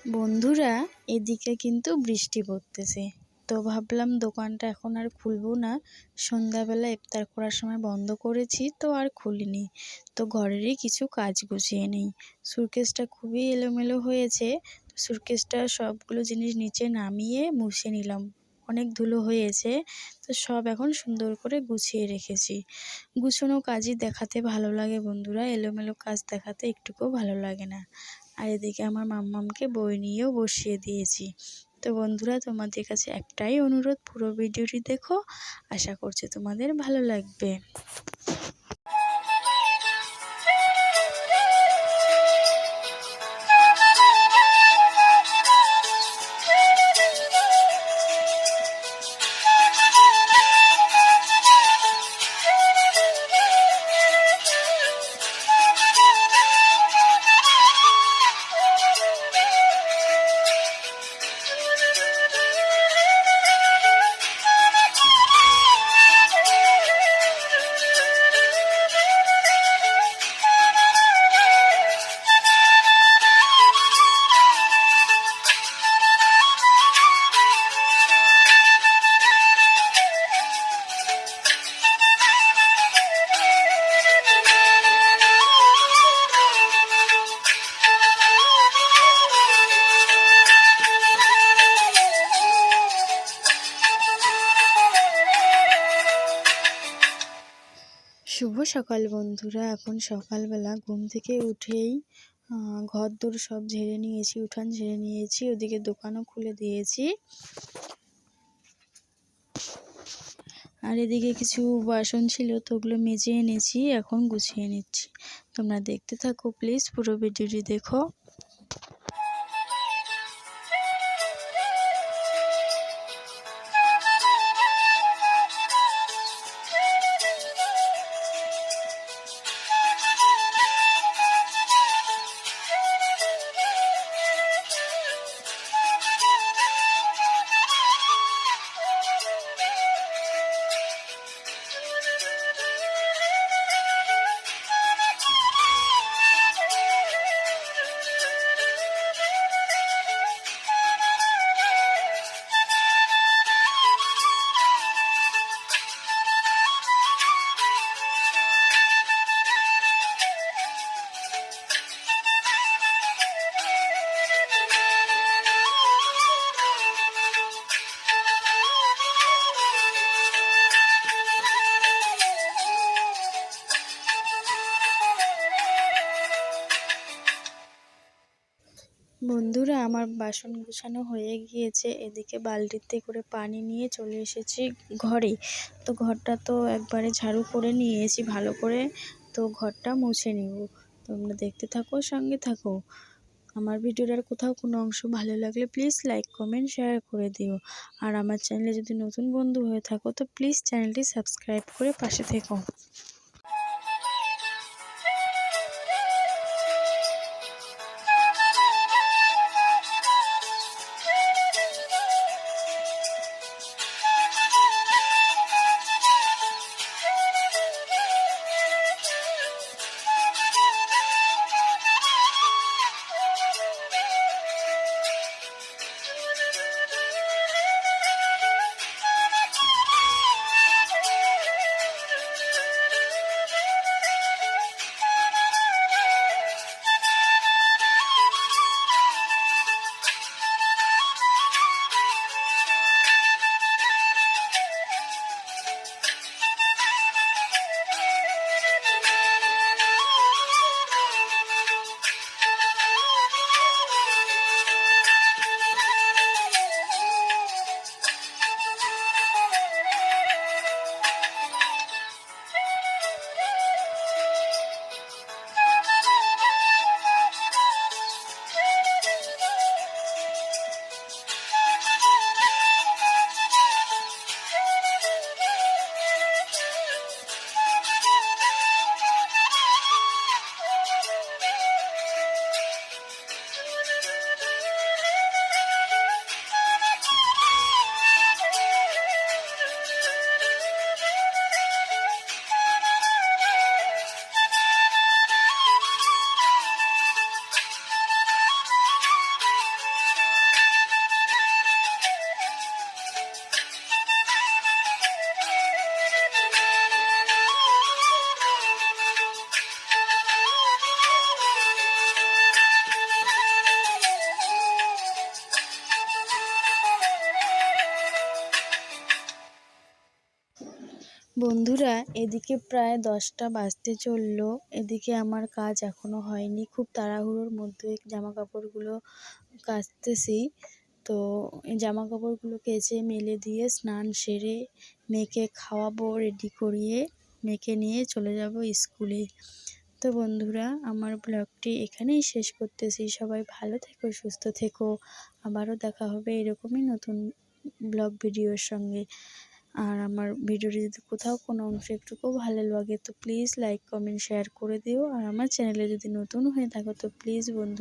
বন্ধুরা, এদিকে কিন্তু বৃষ্টি পড়তেছে। তো ভাবলাম দোকানটা এখন আর খুলবো না। সন্ধ্যাবেলা ইফতার করার সময় বন্ধ করেছি, তো আর খুলিনি। তো ঘরেরই কিছু কাজ গুছিয়ে নেই। সুটকেসটা খুবই এলোমেলো হয়েছে। তো সুটকেসটা সবগুলো জিনিস নিচে নামিয়ে মুছে নিলাম। অনেক ধুলো হয়েছে, তো সব এখন সুন্দর করে গুছিয়ে রেখেছি। গুছানো কাজই দেখাতে ভালো লাগে বন্ধুরা, এলোমেলো কাজ দেখাতে একটুকুও ভালো লাগে না। আর এদিকে আমার মাম্মামকে বই নিয়েও বসিয়ে দিয়েছি। তো বন্ধুরা, তোমাদের কাছে একটাই অনুরোধ, পুরো ভিডিওটি দেখো, আশা করছি তোমাদের ভালো লাগবে। শুভ সকাল বন্ধুরা। এখন সকালবেলা ঘুম থেকে উঠেই ঘরদোর সব ঝেড়ে নিয়েছি, উঠান ঝেড়ে নিয়েছি, ওদিকে দোকানও খুলে দিয়েছি। আর এদিকে কিছু বাসন ছিল, তো ওগুলো মেজে এনেছি, এখন গুছিয়ে নিচ্ছি। তোমরা দেখতে থাকো প্লিজ, পুরো ভিডিওটি দেখো। বন্ধুরা, আমার বাসন গুছানো হয়ে গিয়েছে। এদিকে বালতিতে করে পানি নিয়ে চলে এসেছি ঘরে। তো ঘরটা তো একবারে ঝাড়ু করে নিয়েছি ভালো করে, তো ঘরটা মুছে নিব। তোমরা দেখতে থাকো, সঙ্গে থাকো। আমার ভিডিওটার কোথাও কোনো অংশ ভালো লাগলে প্লিজ লাইক, কমেন্ট, শেয়ার করে দিও। আর আমার চ্যানেলে যদি নতুন বন্ধু হয়ে থাকো তো প্লিজ চ্যানেলটি সাবস্ক্রাইব করে পাশে থেকো। বন্ধুরা, এদিকে প্রায় 10টা বাজতে চললো। এদিকে আমার কাজ এখনো হয়নি, খুব তাড়াহুড়োর মধ্যে জামা কাপড়গুলো কাচতেছি। তো এই জামা কাপড়গুলো কেচে মেলে দিয়ে স্নান সেরে মেয়েকে খাওয়াবো, রেডি করিয়ে মেয়েকে নিয়ে চলে যাব স্কুলে। তো বন্ধুরা, আমার ব্লগটি এখানেই শেষ করতেছি। সবাই ভালো থেকো, সুস্থ থেকো। আবারও দেখা হবে এরকমই নতুন ব্লগ ভিডিওর সঙ্গে। আর আমার ভিডিওটি যদি কোথাও কোনো অংশ একটুকুও ভালো লাগে তো প্লিজ লাইক, কমেন্ট, শেয়ার করে দিও। আর আমার চ্যানেলে যদি নতুন হয়ে থাকো তো প্লিজ বন্ধু